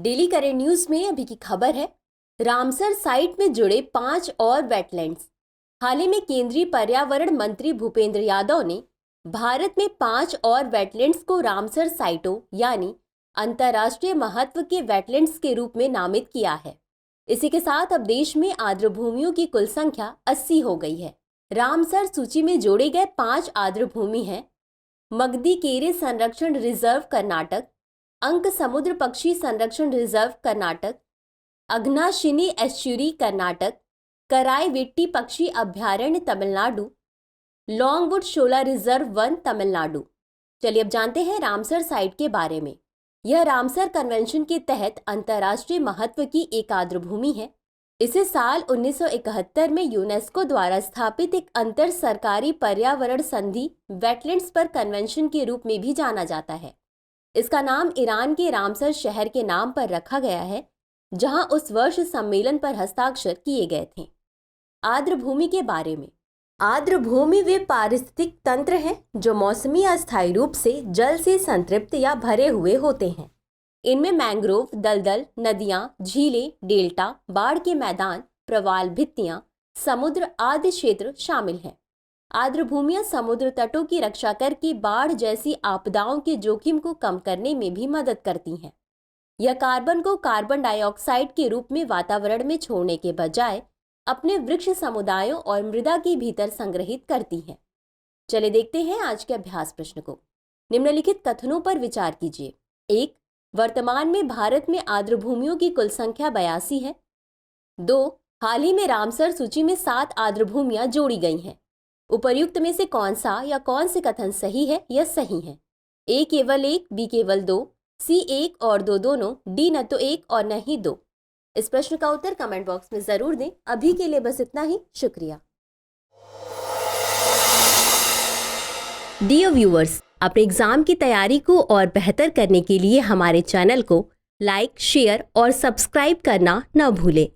Daily current news में अभी की खबर है, रामसर साइट में जुड़े 5 और वेटलैंड्स। हाल ही में केंद्रीय पर्यावरण मंत्री भूपेंद्र यादव ने भारत में 5 और वेटलैंड्स को रामसर साइटों यानी अंतर्राष्ट्रीय महत्व के वेटलैंड्स के रूप में नामित किया है। इसी के साथ अब देश में आर्द्र भूमियों की कुल संख्या 80 हो गई है। रामसर सूची में जोड़े गए 5 आर्द्र भूमि हैं: मगदी-केरे संरक्षण रिजर्व कर्नाटक, अंक समुद्र पक्षी संरक्षण रिजर्व कर्नाटक, अघनाशिनी एस्चुरी कर्नाटक, कराईवेट्टी पक्षी अभयारण्य तमिलनाडु, लॉन्गवुड शोला रिजर्व वन तमिलनाडु। चलिए अब जानते हैं रामसर साइट के बारे में। यह रामसर कन्वेंशन के तहत अंतर्राष्ट्रीय महत्व की एक आर्द्र भूमि है। इसे साल 1971 में यूनेस्को द्वारा स्थापित एक अंतर सरकारी पर्यावरण संधि वेटलैंड्स पर कन्वेंशन के रूप में भी जाना जाता है। इसका नाम ईरान के रामसर शहर के नाम पर रखा गया है, जहां उस वर्ष सम्मेलन पर हस्ताक्षर किए गए थे। आर्द्र भूमि के बारे में। आर्द्र भूमि वे पारिस्थितिक तंत्र हैं जो मौसमी अस्थायी रूप से जल से संतृप्त या भरे हुए होते हैं। इनमें मैंग्रोव, दलदल, नदियां, झीलें, डेल्टा, बाढ़ के मैदान, प्रवाल भित्तियां, समुद्र आदि क्षेत्र शामिल हैं। आर्द्र भूमियां समुद्र तटों की रक्षा करके बाढ़ जैसी आपदाओं के जोखिम को कम करने में भी मदद करती हैं। यह कार्बन को कार्बन डाइऑक्साइड के रूप में वातावरण में छोड़ने के बजाय अपने वृक्ष समुदायों और मृदा के भीतर संग्रहित करती हैं। चले देखते हैं आज के अभ्यास प्रश्न को। निम्नलिखित कथनों पर विचार कीजिए। 1. वर्तमान में भारत में आर्द्र भूमियों की कुल संख्या 82 है। 2. हाल ही में रामसर सूची में 7 आर्द्र भूमियां जोड़ी गई हैं। उपर्युक्त में से कौन सा या कौन से कथन सही है या सही है? A केवल 1, B केवल 2, C 1 और 2 दोनों, D न तो 1 और न ही 2। इस प्रश्न का उत्तर कमेंट बॉक्स में जरूर दें। अभी के लिए बस इतना ही। शुक्रिया। डियर व्यूअर्स, अपने एग्जाम की तैयारी को और बेहतर करने के लिए हमारे चैनल को लाइक, शेयर और सब्सक्राइब करना न भूलें।